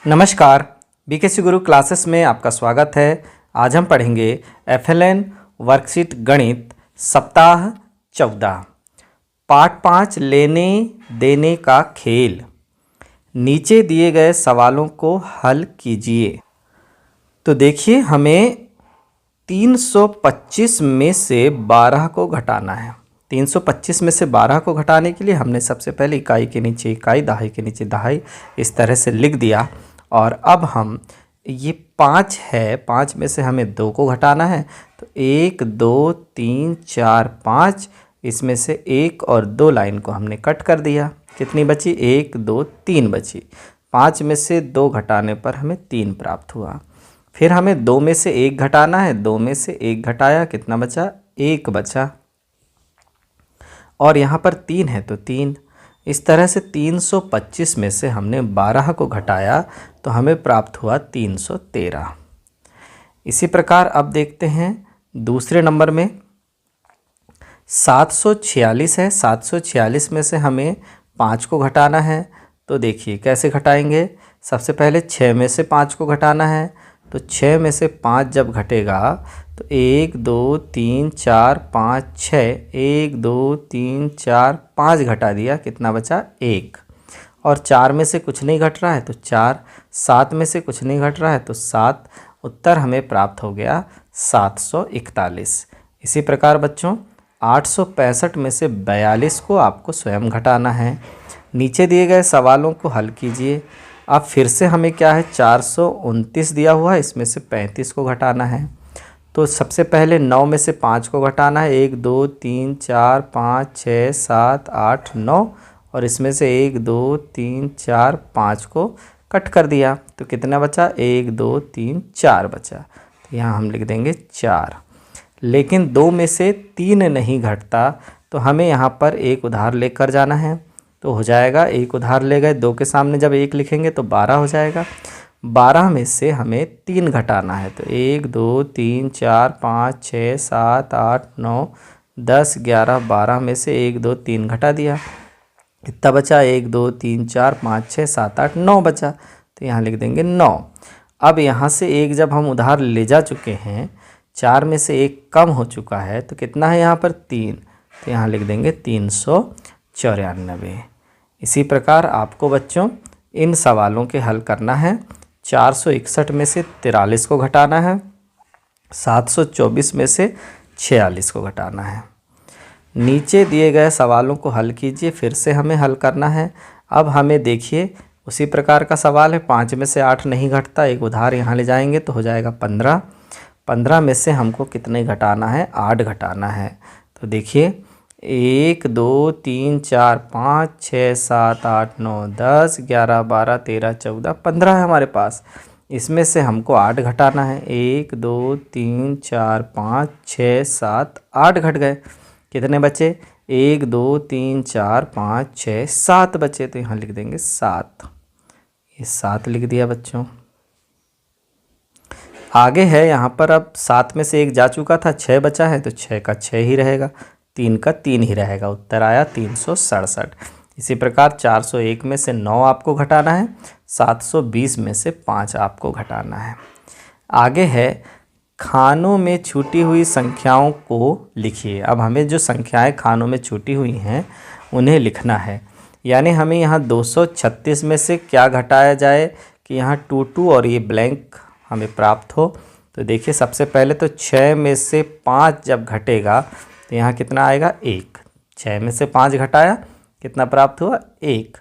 नमस्कार, बीकेसी गुरु क्लासेस में आपका स्वागत है। आज हम पढ़ेंगे एफएलएन वर्कशीट गणित सप्ताह 14 पाठ 5 लेने देने का खेल। नीचे दिए गए सवालों को हल कीजिए। तो देखिए, हमें 325 में से 12 को घटाना है। 325 में से 12 को घटाने के लिए हमने सबसे पहले इकाई के नीचे इकाई, दहाई के नीचे दहाई इस तरह से लिख दिया। और अब हम ये 5 है, 5 में से हमें 2 को घटाना है। तो 1 2 3 4 5, इसमें से 1 और 2 लाइन को हमने कट कर दिया। कितनी बची? 1 2 3 बची। 5 में से 2 घटाने पर हमें 3 प्राप्त हुआ। फिर हमें 2 में से 1 घटाना है। 2 में से 1 घटाया, कितना बचा? 1 बचा। और यहाँ पर 3 है तो 3। इस तरह से 325 में से हमने 12 को घटाया तो हमें प्राप्त हुआ 313। इसी प्रकार अब देखते हैं दूसरे नंबर में 746 है। 746 में से हमें 5 को घटाना है। तो देखिए कैसे घटाएंगे। सबसे पहले 6 में से 5 को घटाना है। तो 6 में से 5 जब घटेगा तो 1 2 3 4 5 6, 1 2 3 4 5 घटा दिया, कितना बचा? 1। और 4 में से कुछ नहीं घट रहा है तो 4। 7 में से कुछ नहीं घट रहा है तो 7। उत्तर हमें प्राप्त हो गया 741। इसी प्रकार बच्चों 865 में से 42 को आपको स्वयं घटाना है। नीचे दिए गए सवालों को हल कीजिए। अब फिर से हमें क्या है, 429 दिया हुआ है, इसमें से 35 को घटाना है। तो सबसे पहले 9 में से 5 को घटाना है। 1 2 3 4 5 6 7 8 9, और इसमें से 1 2 3 4 5 को कट कर दिया। तो कितना बचा? 1 2 3 4 बचा। तो यहाँ हम लिख देंगे 4। लेकिन 2 में से 3 नहीं घटता, तो हमें यहाँ पर एक उधार लेकर जाना है। तो हो जाएगा, एक उधार ले गए, 2 के सामने जब 1 लिखेंगे तो 12 हो जाएगा। 12 में से हमें 3 घटाना है। तो 1 2 3 4 5 6 7 8 9 10 11 12 में से 1 2 3 घटा दिया, कितना बचा? 1 2 3 4 5 6 7 8 9 बचा। तो यहाँ लिख देंगे 9। अब यहाँ से 1 जब हम उधार ले जा चुके हैं, 4 में से 1 कम हो चुका है, तो कितना है यहाँ पर? 3। तो यहाँ लिख देंगे 394। इसी प्रकार आपको बच्चों इन सवालों के हल करना है। 461 में से 43 को घटाना है। 724 में से 46 को घटाना है। नीचे दिए गए सवालों को हल कीजिए। फिर से हमें हल करना है। अब हमें देखिए उसी प्रकार का सवाल है। 5 में से 8 नहीं घटता, एक उधार यहाँ ले जाएंगे तो हो जाएगा 15। 15 में से हमको कितने घटाना है? 8 घटाना है। तो देखिए 1 2 3 4 5 6 7 8 9 10 11 12 13 14 15 है हमारे पास। इसमें से हमको 8 घटाना है। 1 2 3 4 5 6 7 8 घट गए, कितने बचे? 1 2 3 4 5 6 7 बचे। तो यहाँ लिख देंगे 7। ये 7 लिख दिया बच्चों। आगे है यहाँ पर, अब 7 में से 1 जा चुका था, 6 बचा है, तो 6 का 6 ही रहेगा, 3 का 3 ही रहेगा। उत्तर आया 367। इसी प्रकार 401 में से 9 आपको घटाना है। 720 में से 5 आपको घटाना है। आगे है खानों में छूटी हुई संख्याओं को लिखिए। अब हमें जो संख्याएं खानों में छूटी हुई हैं उन्हें लिखना है। यानी हमें यहाँ 236 में से क्या घटाया जाए कि यहाँ 2 और ये ब्लैंक हमें प्राप्त हो। तो देखिए सबसे पहले तो 6 में से 5 जब घटेगा तो यहाँ कितना आएगा? 1। 6 में से 5 घटाया, कितना प्राप्त हुआ? 1।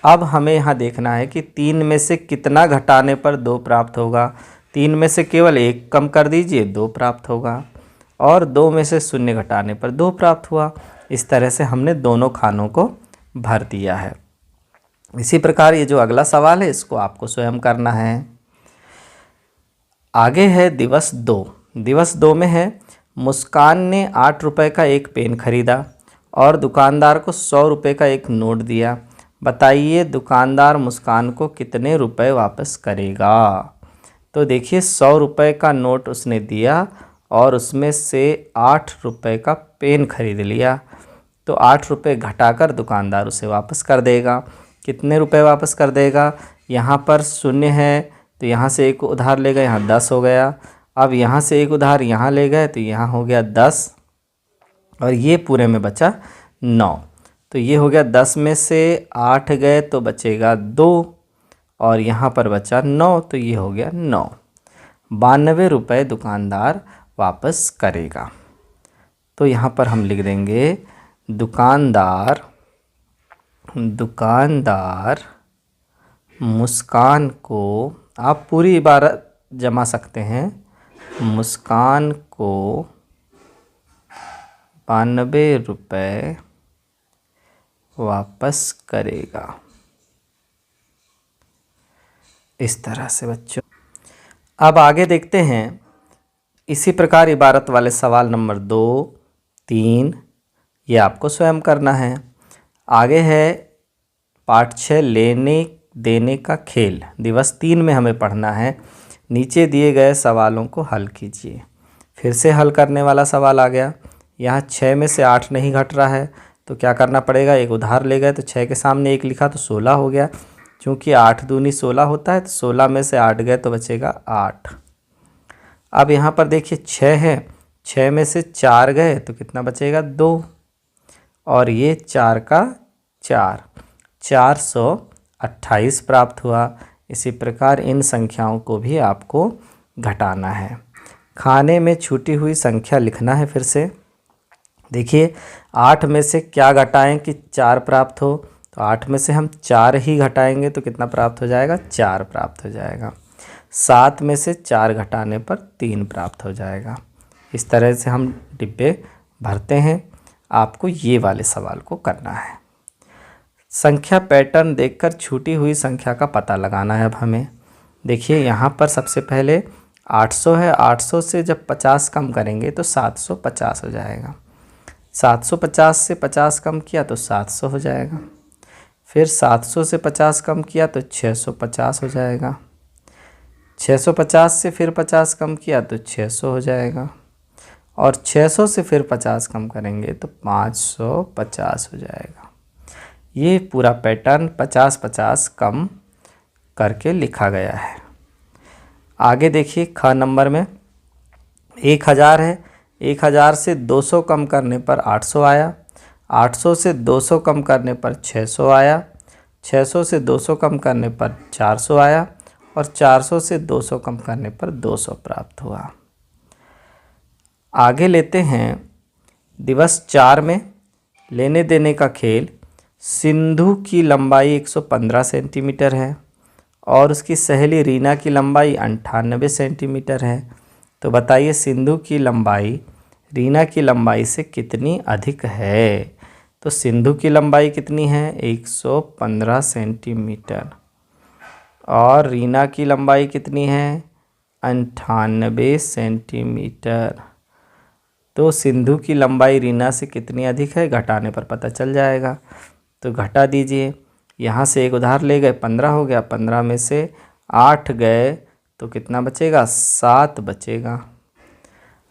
अब हमें यहाँ देखना है कि 3 में से कितना घटाने पर 2 प्राप्त होगा। 3 में से केवल 1 कम कर दीजिए, 2 प्राप्त होगा। और 2 में से 0 घटाने पर 2 प्राप्त हुआ। इस तरह से हमने दोनों खानों को भर दिया है। इसी प्रकार ये जो अगला सवाल है इसको आपको स्वयं करना है। आगे है दिवस 2। दिवस 2 में है मुस्कान ने 8 रुपये का एक पेन खरीदा और दुकानदार को 100 रुपये का एक नोट दिया। बताइए दुकानदार मुस्कान को कितने रुपए वापस करेगा। तो देखिए 100 रुपये का नोट उसने दिया और उसमें से 8 रुपये का पेन खरीद लिया। तो 8 रुपये घटाकर दुकानदार उसे वापस कर देगा। कितने रुपए वापस कर देगा? यहाँ पर शून्य है तो यहाँ से एक उधार ले गए, यहाँ 10 हो गया। अब यहाँ से एक उधार यहाँ ले गए तो यहाँ हो गया 10 और ये पूरे में बचा 9। तो ये हो गया 10 में से 8 गए तो बचेगा 2 और यहाँ पर बचा 9 तो ये हो गया 9। 92 रुपये दुकानदार वापस करेगा। तो यहाँ पर हम लिख देंगे दुकानदार मुस्कान को, आप पूरी इबारत जमा सकते हैं, मुस्कान को 92 रुपये वापस करेगा। इस तरह से बच्चों। अब आगे देखते हैं। इसी प्रकार इबारत वाले सवाल नंबर 2, 3 ये आपको स्वयं करना है। आगे है पाठ 6 लेने देने का खेल, दिवस 3 में हमें पढ़ना है। नीचे दिए गए सवालों को हल कीजिए। फिर से हल करने वाला सवाल आ गया। यहाँ 6 में से 8 नहीं घट रहा है तो क्या करना पड़ेगा, एक उधार ले गए तो 6 के सामने 1 लिखा तो 16 हो गया। चूँकि 8 दूनी 16 होता है तो 16 में से 8 गए तो बचेगा 8। अब यहाँ पर देखिए 6 है, 6 में से 4 गए तो कितना बचेगा 2 और ये 4 का 4, 428 प्राप्त हुआ। इसी प्रकार इन संख्याओं को भी आपको घटाना है। खाने में छूटी हुई संख्या लिखना है। फिर से देखिए 8 में से क्या घटाएं कि 4 प्राप्त हो, तो 8 में से हम 4 ही घटाएंगे तो कितना प्राप्त हो जाएगा, 4 प्राप्त हो जाएगा। 7 में से 4 घटाने पर 3 प्राप्त हो जाएगा। इस तरह से हम डिब्बे भरते हैं। आपको ये वाले सवाल को करना है। संख्या पैटर्न देखकर छूटी हुई संख्या का पता लगाना है अब हमें। देखिए यहाँ पर सबसे पहले 800 है, 800 से जब 50 कम करेंगे तो 750 हो जाएगा। 750 से 50 कम किया तो 700 हो जाएगा। फिर 700 से 50 कम किया तो 650 हो जाएगा। 650 से फिर 50 कम किया तो 600 हो जाएगा और 600 से फिर 50 कम करेंगे तो 550 हो जाएगा। ये पूरा पैटर्न 50-50 कम करके लिखा गया है। आगे देखिए ख नंबर में 1000 है, 1000 से 200 कम करने पर 800 आया, 800 से 200 कम करने पर 600 आया, 600 से 200 कम करने पर 400 आया और 400 से 200 कम करने पर 200 प्राप्त हुआ। आगे लेते हैं दिवस 4 में लेने देने का खेल। सिंधु की लंबाई 115 सेंटीमीटर है और उसकी सहेली रीना की लंबाई 98 सेंटीमीटर है। तो बताइए सिंधु की लंबाई रीना की लंबाई से कितनी अधिक है। तो सिंधु की लंबाई कितनी है, 115 सेंटीमीटर और रीना की लंबाई कितनी है, 98 सेंटीमीटर। तो सिंधु की लंबाई रीना से कितनी अधिक है, घटाने पर पता चल जाएगा। तो घटा दीजिए। यहाँ से एक उधार ले गए, 15 हो गया, 15 में से 8 गए तो कितना बचेगा, 7 बचेगा।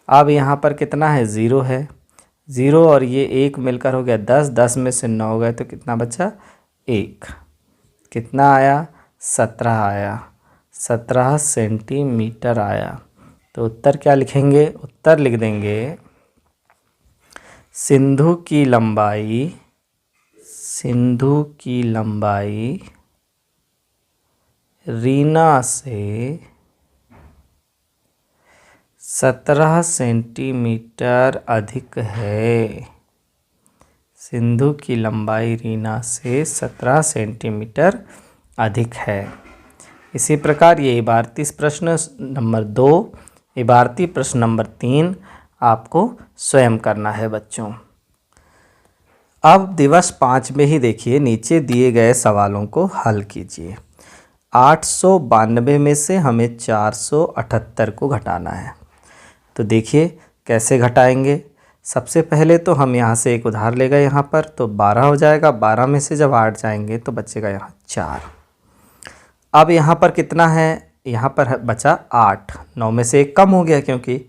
अब यहाँ पर कितना है, 0 है, 0 और ये 1 मिलकर हो गया 10, 10 में से 9 गए तो कितना बचा, 1। कितना आया, 17 आया, 17 सेंटीमीटर आया। तो उत्तर क्या लिखेंगे, उत्तर लिख देंगे सिंधु की लंबाई रीना से 17 सेंटीमीटर अधिक है। सिंधु की लंबाई रीना से 17 सेंटीमीटर अधिक है। इसी प्रकार ये इबारती प्रश्न नंबर 2, इबारती प्रश्न नंबर 3 आपको स्वयं करना है बच्चों। अब दिवस 5 में ही देखिए नीचे दिए गए सवालों को हल कीजिए। 892 में से हमें 478 को घटाना है। तो देखिए कैसे घटाएंगे। सबसे पहले तो हम यहाँ से एक उधार ले गए, यहाँ पर तो 12 हो जाएगा। 12 में से जब 8 जाएंगे तो बचेगा यहाँ 4। अब यहाँ पर कितना है, यहाँ पर बचा 8, 9 में से 1 कम हो गया क्योंकि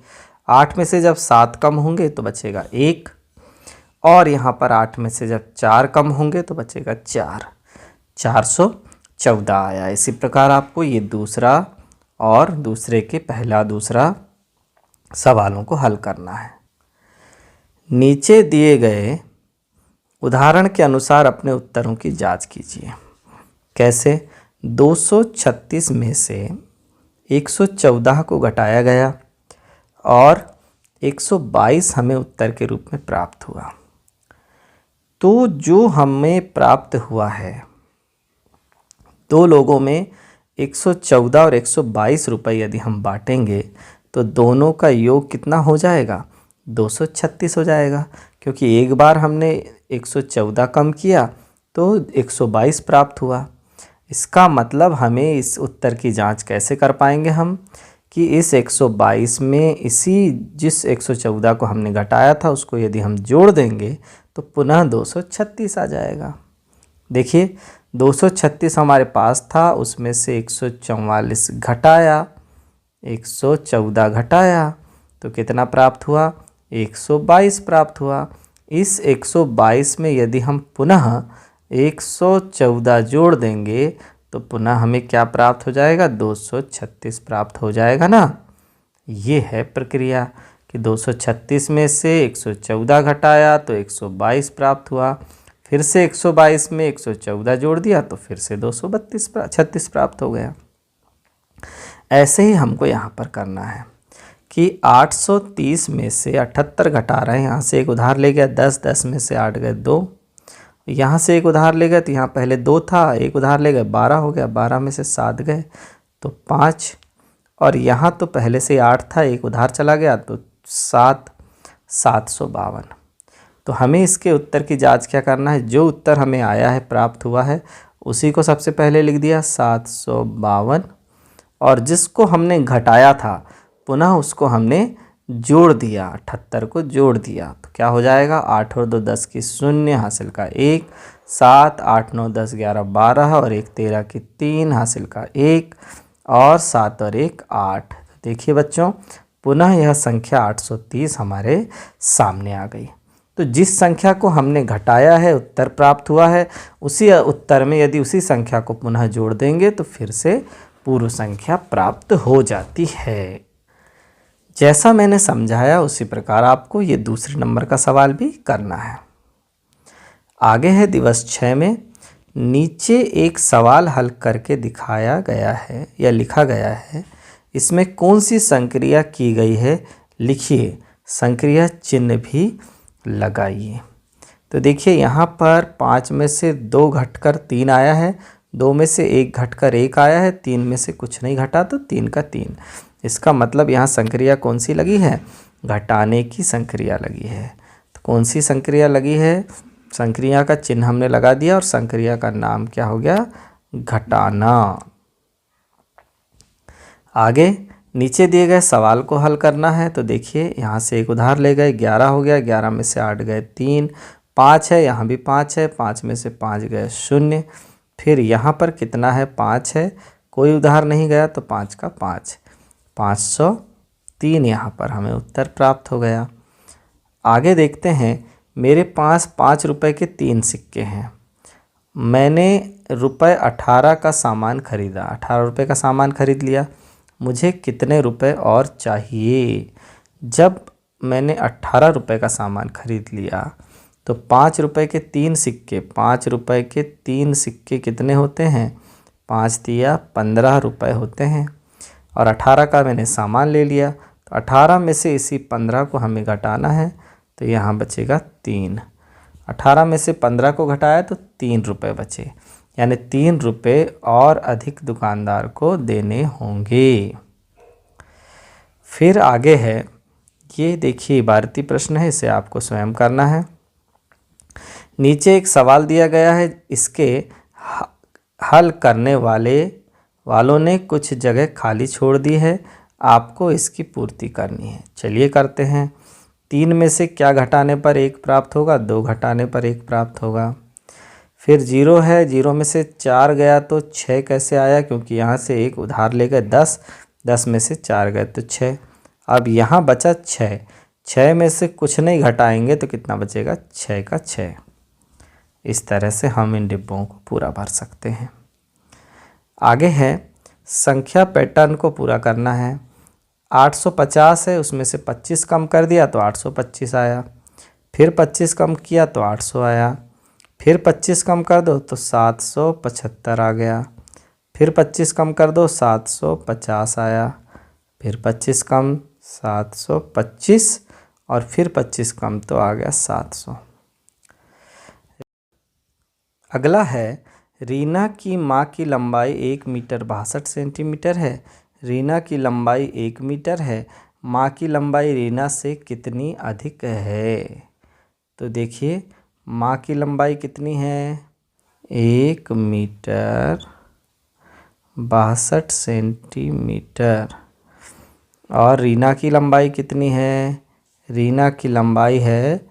8 में से जब 7 कम होंगे तो बचेगा 1 और यहाँ पर 8 में से जब 4 कम होंगे तो बचेगा 4। 14 आया। इसी प्रकार आपको ये दूसरा और दूसरे के पहला दूसरा सवालों को हल करना है। नीचे दिए गए उदाहरण के अनुसार अपने उत्तरों की जांच कीजिए। कैसे? 236 में से 114 को घटाया गया और 122 हमें उत्तर के रूप में प्राप्त हुआ। तो जो हमें प्राप्त हुआ है, दो लोगों में 114 और 122 रुपये यदि हम बांटेंगे तो दोनों का योग कितना हो जाएगा? 236 हो जाएगा, क्योंकि एक बार हमने 114 कम किया तो 122 प्राप्त हुआ। इसका मतलब हमें इस उत्तर की जांच कैसे कर पाएंगे हम कि इस 122 में जिस 114 को हमने घटाया था उसको यदि हम जोड़ देंगे तो पुनः 236 आ जाएगा। देखिए 236 हमारे पास था, उसमें से 144 घटाया, 114 घटाया तो कितना प्राप्त हुआ? 122 प्राप्त हुआ। इस 122 में यदि हम पुनः 114 जोड़ देंगे तो पुनः हमें क्या प्राप्त हो जाएगा? 236 प्राप्त हो जाएगा ना। ये है प्रक्रिया कि 236 में से 114 घटाया तो 122 प्राप्त हुआ, फिर से 122 में 114 जोड़ दिया तो फिर से 236 प्राप्त हो गया। ऐसे ही हमको यहाँ पर करना है कि 830 में से 78 घटा रहे हैं। यहाँ से एक उधार ले गया 10, 10 में से 8 गए 2, यहाँ से एक उधार ले गए तो यहाँ पहले 2 था, एक उधार ले गए 12 हो गया, 12 में से 7 गए तो 5, और यहाँ तो पहले से 8 था, एक उधार चला गया तो 7, 752। तो हमें इसके उत्तर की जांच क्या करना है? जो उत्तर हमें आया है, प्राप्त हुआ है, उसी को सबसे पहले लिख दिया 752, और जिसको हमने घटाया था पुनः उसको हमने जोड़ दिया, 78 को जोड़ दिया तो क्या हो जाएगा? 8 और 2 10 की 0, हासिल का 1, 7, 8, 9, 10, 11, 12 और 1 13 की 3, हासिल का 1, और 7 और 1 8। देखिए बच्चों, पुनः यह संख्या 830 हमारे सामने आ गई। तो जिस संख्या को हमने घटाया है उत्तर प्राप्त हुआ है, उसी उत्तर में यदि उसी संख्या को पुनः जोड़ देंगे तो फिर से पूर्व संख्या प्राप्त हो जाती है। जैसा मैंने समझाया उसी प्रकार आपको ये दूसरे नंबर का सवाल भी करना है। आगे है दिवस 6 में नीचे एक सवाल हल करके दिखाया गया है या लिखा गया है, इसमें कौन सी संक्रिया की गई है लिखिए, संक्रिया चिन्ह भी लगाइए। तो देखिए यहाँ पर 5 में से 2 घटकर 3 आया है, 2 में से 1 घटकर 1 आया है, 3 में से कुछ नहीं घटा तो 3 का 3। इसका मतलब यहाँ संक्रिया कौन सी लगी है? घटाने की संक्रिया लगी है। तो कौन सी संक्रिया लगी है? संक्रिया का चिन्ह हमने लगा दिया और संक्रिया का नाम क्या हो गया? घटाना। आगे नीचे दिए गए सवाल को हल करना है। तो देखिए यहाँ से एक उधार ले गए, 11 हो गया, 11 में से 8 गए 3, 5 है, यहाँ भी 5 है, 5 में से 5 गए 0, फिर यहाँ पर कितना है? 5 है, कोई उधार नहीं गया तो 5 का 5, 503 यहाँ पर हमें उत्तर प्राप्त हो गया। आगे देखते हैं, मेरे पास 5 रुपए के 3 सिक्के हैं, मैंने रुपए 18 का सामान खरीदा, 18 रुपए का सामान खरीद लिया, मुझे कितने रुपए और चाहिए? जब मैंने 18 रुपए का सामान खरीद लिया तो 5 रुपए के 3 सिक्के, 5 रुपए के 3 सिक्के कितने होते हैं? 5 दिया 15 रुपए होते हैं, और 18 का मैंने सामान ले लिया तो 18 में से इसी 15 को हमें घटाना है तो यहाँ बचेगा 3। 18 में से 15 को घटाया तो 3 रुपये बचे, यानी 3 रुपये और अधिक दुकानदार को देने होंगे। फिर आगे है, ये देखिए इबारती प्रश्न है, इसे आपको स्वयं करना है। नीचे एक सवाल दिया गया है, इसके हल करने वालों ने कुछ जगह खाली छोड़ दी है, आपको इसकी पूर्ति करनी है। चलिए करते हैं। 3 में से क्या घटाने पर 1 प्राप्त होगा? 2 घटाने पर 1 प्राप्त होगा। फिर 0 है, 0 में से 4 गया तो 6 कैसे आया? क्योंकि यहाँ से एक उधार ले गए 10, 10 में से 4 गए तो 6। अब यहाँ बचा 6, 6 में से कुछ नहीं घटाएंगे तो कितना बचेगा? 6 का 6। इस तरह से हम इन डिब्बों को पूरा भर सकते हैं। आगे है संख्या पैटर्न को पूरा करना है। 850 है, उसमें से 25 कम कर दिया तो 825 आया, फिर 25 कम किया तो 800 आया, फिर 25 कम कर दो तो 775 आ गया, फिर 25 कम कर दो 750 आया, फिर 25 कम 725 और फिर 25 कम तो आ गया 700। अगला है रीना की माँ की लंबाई 1 मीटर 62 सेंटीमीटर है। रीना की लंबाई 1 मीटर है, माँ की लंबाई रीना से कितनी अधिक है। तो देखिए माँ की लंबाई कितनी है, 1 मीटर 62 सेंटीमीटर, और रीना की लंबाई कितनी है, रीना की लंबाई है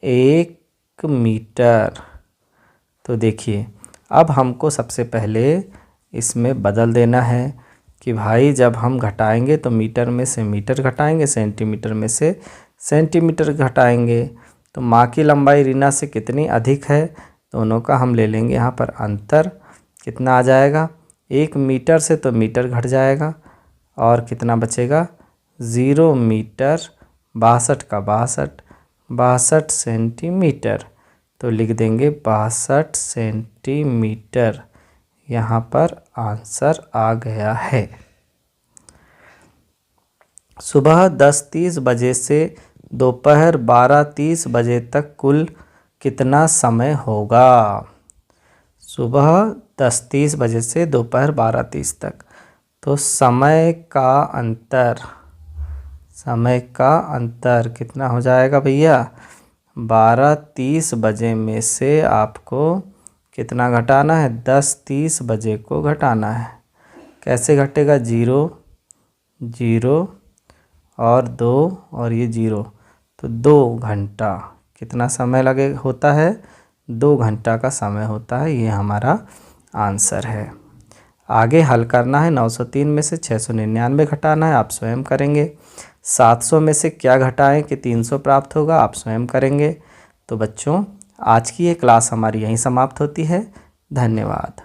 1 मीटर। तो देखिए अब हमको सबसे पहले इसमें बदल देना है कि भाई जब हम घटाएंगे तो मीटर में से मीटर घटाएंगे, सेंटीमीटर में से सेंटीमीटर घटाएंगे। तो माँ की लंबाई रीना से कितनी अधिक है, दोनों का हम ले लेंगे यहाँ पर अंतर। कितना आ जाएगा, 1 मीटर से तो मीटर घट जाएगा और कितना बचेगा, 0 मीटर 62 का 62 सेंटीमीटर। तो लिख देंगे 62 सेंटीमीटर। यहाँ पर आंसर आ गया है। सुबह 10:30 बजे से दोपहर 12:30 बजे तक कुल कितना समय होगा। सुबह 10:30 बजे से दोपहर 12:30 तक, तो समय का अंतर कितना हो जाएगा भैया, 12:30 बजे में से आपको कितना घटाना है, 10:30 बजे को घटाना है। कैसे घटेगा, 0 0 और 2 और ये 0, तो 2 घंटा कितना समय लगे होता है, 2 घंटा का समय होता है। ये हमारा आंसर है। आगे हल करना है, 903 में से 699 घटाना है, आप स्वयं करेंगे। 700 में से क्या घटाएं कि 300 प्राप्त होगा, आप स्वयं करेंगे। तो बच्चों आज की ये क्लास हमारी यहीं समाप्त होती है। धन्यवाद।